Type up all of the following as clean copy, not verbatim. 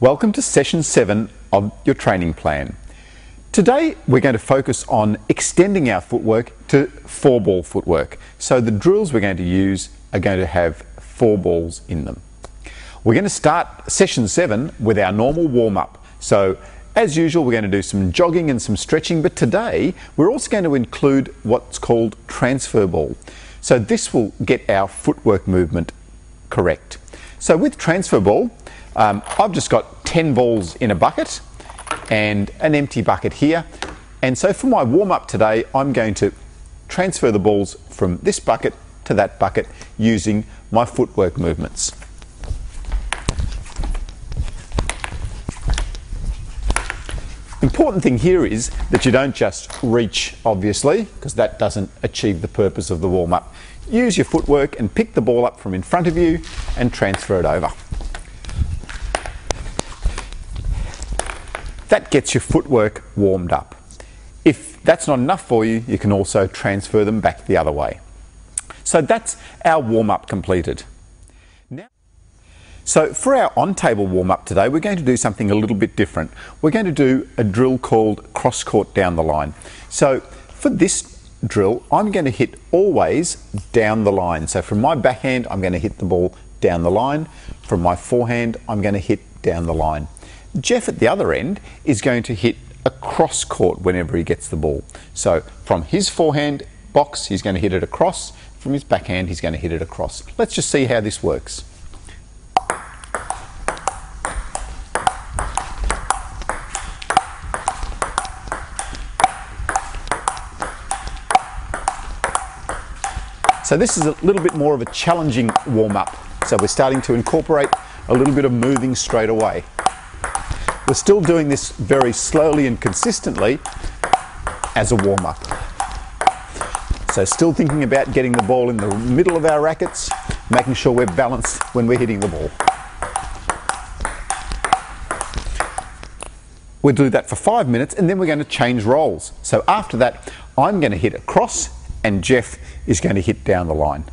Welcome to session 7 of your training plan. Today we're going to focus on extending our footwork to 4-ball footwork. So the drills we're going to use are going to have 4 balls in them. We're going to start session 7 with our normal warm-up. So as usual we're going to do some jogging and some stretching, but today we're also going to include what's called transfer ball. So this will get our footwork movement correct. So with transfer ball, I've just got 10 balls in a bucket and an empty bucket here, and so for my warm-up today I'm going to transfer the balls from this bucket to that bucket using my footwork movements. Important thing here is that you don't just reach, obviously, because that doesn't achieve the purpose of the warm-up. Use your footwork and pick the ball up from in front of you and transfer it over. That gets your footwork warmed up. If that's not enough for you, you can also transfer them back the other way. So that's our warm-up completed. So for our on-table warm-up today, we're going to do something a little bit different. We're going to do a drill called cross-court down the line. So for this drill, I'm going to hit always down the line. So from my backhand, I'm going to hit the ball down the line. From my forehand, I'm going to hit down the line. Jeff at the other end is going to hit a cross court whenever he gets the ball. So from his forehand box, he's going to hit it across. From his backhand, he's going to hit it across. Let's just see how this works. So this is a little bit more of a challenging warm-up. So we're starting to incorporate a little bit of moving straight away. We're still doing this very slowly and consistently as a warm-up. So still thinking about getting the ball in the middle of our rackets, making sure we're balanced when we're hitting the ball. We'll do that for 5 minutes and then we're going to change roles. So after that, I'm going to hit across and Jeff is going to hit down the line.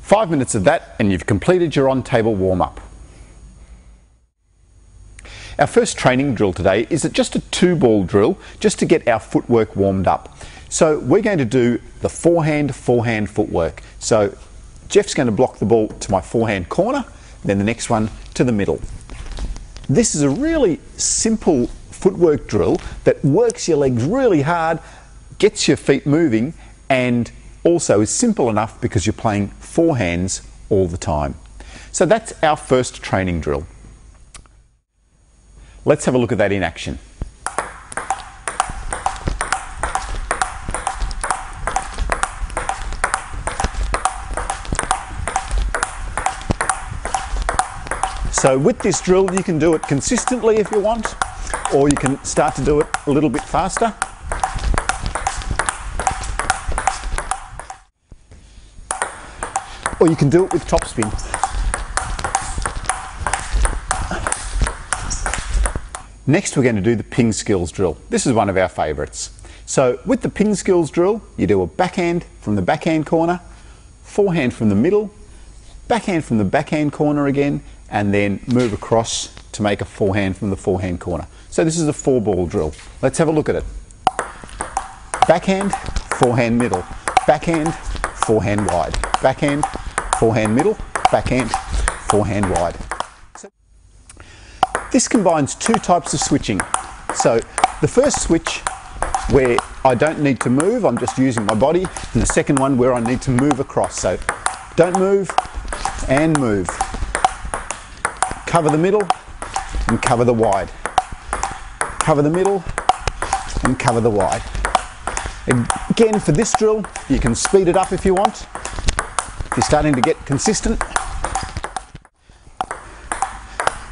Five minutes of that and you've completed your on-table warm-up. Our first training drill today is just a 2-ball drill just to get our footwork warmed up. So we're going to do the forehand footwork. So Jeff's going to block the ball to my forehand corner, then the next one to the middle. This is a really simple footwork drill that works your legs really hard, gets your feet moving, and also is simple enough because you're playing forehands all the time. So that's our first training drill. Let's have a look at that in action. So with this drill you can do it consistently if you want, or you can start to do it a little bit faster. Or you can do it with topspin. Next we're going to do the ping skills drill. This is one of our favourites. So with the ping skills drill, you do a backhand from the backhand corner, forehand from the middle, backhand from the backhand corner again, and then move across to make a forehand from the forehand corner. So this is a 4-ball drill. Let's have a look at it. Backhand, forehand middle, backhand, forehand wide, backhand, forehand middle, backhand, forehand wide. So this combines 2 types of switching. So the first switch where I don't need to move, I'm just using my body, and the second one where I need to move across. So don't move and move. Cover the middle and cover the wide. Cover the middle and cover the wide. Again, for this drill, you can speed it up if you want. If you're starting to get consistent,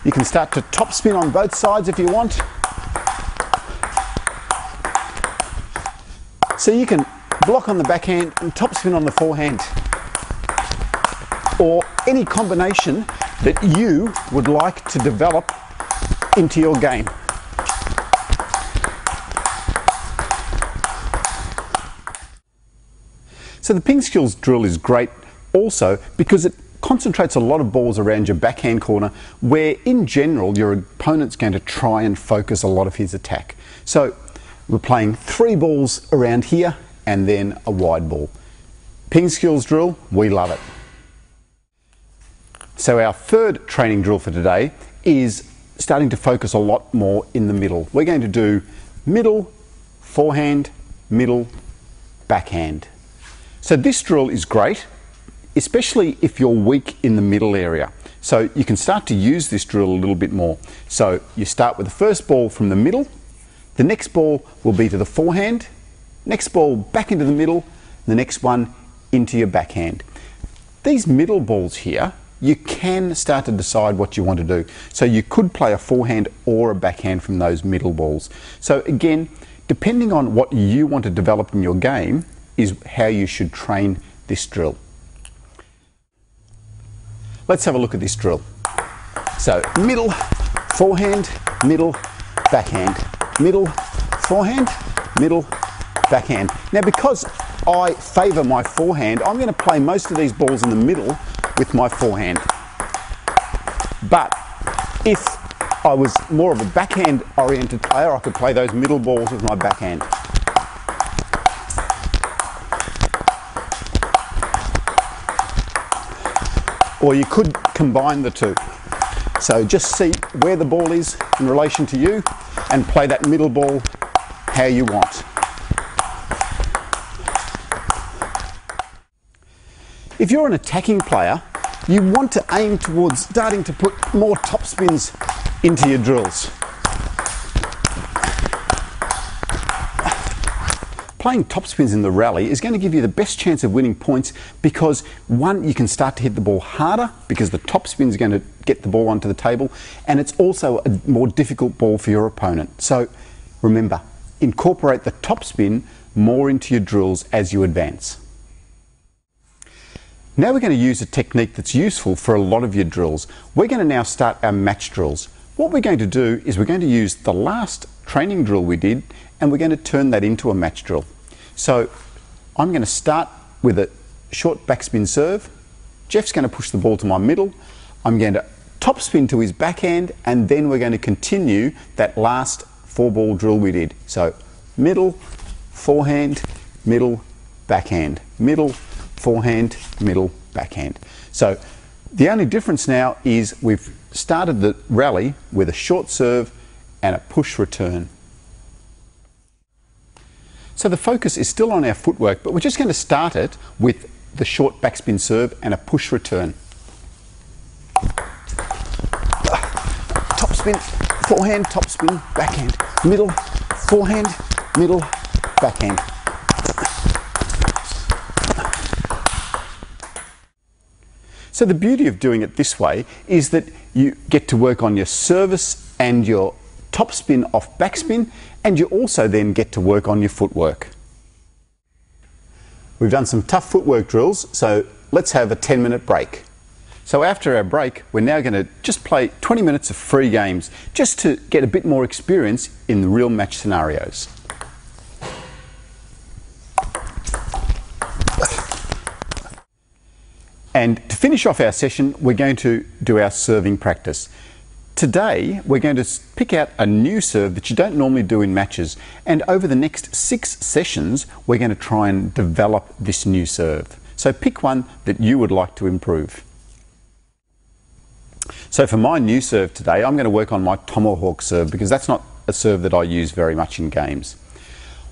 you can start to top spin on both sides if you want. So you can block on the backhand and top spin on the forehand, or any combination that you would like to develop into your game. So the ping skills drill is great also because it concentrates a lot of balls around your backhand corner where in general your opponent's going to try and focus a lot of his attack. So we're playing 3 balls around here and then a wide ball. Ping skills drill, we love it. So our third training drill for today is starting to focus a lot more in the middle. We're going to do middle, forehand, middle, backhand. So this drill is great, especially if you're weak in the middle area. So you can start to use this drill a little bit more. So you start with the first ball from the middle, the next ball will be to the forehand, next ball back into the middle, the next one into your backhand. These middle balls here, you can start to decide what you want to do. So you could play a forehand or a backhand from those middle balls. So again, depending on what you want to develop in your game is how you should train this drill. Let's have a look at this drill. So middle, forehand, middle, backhand, middle, forehand, middle, backhand. Now because I favour my forehand, I'm going to play most of these balls in the middle with my forehand. But if I was more of a backhand oriented player, I could play those middle balls with my backhand. Or you could combine the two. So just see where the ball is in relation to you and play that middle ball how you want. If you're an attacking player, you want to aim towards starting to put more top spins into your drills. Playing top spins in the rally is going to give you the best chance of winning points because one, you can start to hit the ball harder because the top spin is going to get the ball onto the table, and it's also a more difficult ball for your opponent. So remember, incorporate the top spin more into your drills as you advance. Now we're going to use a technique that's useful for a lot of your drills. We're going to now start our match drills. What we're going to do is we're going to use the last training drill we did and we're going to turn that into a match drill. So I'm going to start with a short backspin serve. Jeff's going to push the ball to my middle. I'm going to top spin to his backhand and then we're going to continue that last 4-ball drill we did. So middle, forehand, middle, backhand, middle, forehand, middle, backhand. So the only difference now is we've started the rally with a short serve and a push return. So the focus is still on our footwork, but we're just going to start it with the short backspin serve and a push return. Top spin, forehand, top spin, backhand, middle, forehand, middle, backhand. So the beauty of doing it this way is that you get to work on your service and your top spin off backspin, and you also then get to work on your footwork. We've done some tough footwork drills, so let's have a 10-minute break. So after our break, we're now going to just play 20 minutes of free games just to get a bit more experience in the real match scenarios. And to finish off our session, we're going to do our serving practice. Today, we're going to pick out a new serve that you don't normally do in matches. And over the next 6 sessions, we're going to try and develop this new serve. So pick one that you would like to improve. So for my new serve today, I'm going to work on my tomahawk serve because that's not a serve that I use very much in games.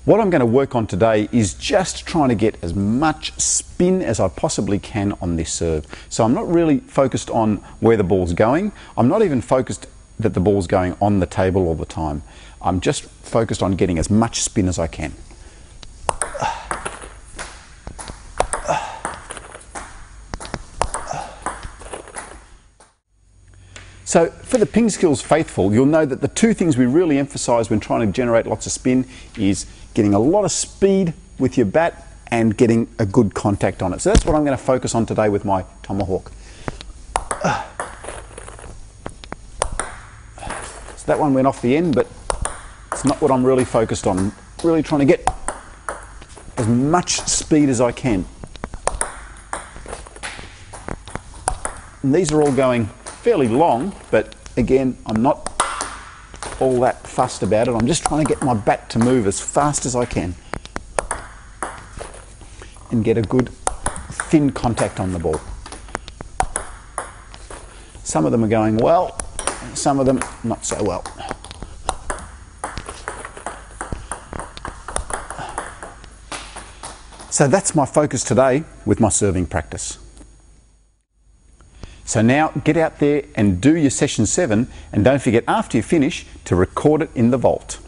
What I'm going to work on today is just trying to get as much spin as I possibly can on this serve. So I'm not really focused on where the ball's going. I'm not even focused that the ball's going on the table all the time. I'm just focused on getting as much spin as I can. So for the ping skills faithful, you'll know that the 2 things we really emphasize when trying to generate lots of spin is getting a lot of speed with your bat and getting a good contact on it. So that's what I'm going to focus on today with my tomahawk. So that one went off the end, but it's not what I'm really focused on. I'm really trying to get as much speed as I can. And these are all going fairly long, but again, I'm not all that fussed about it. I'm just trying to get my bat to move as fast as I can and get a good thin contact on the ball. Some of them are going well, some of them not so well. So that's my focus today with my serving practice. So now get out there and do your session 7, and don't forget after you finish to record it in the vault.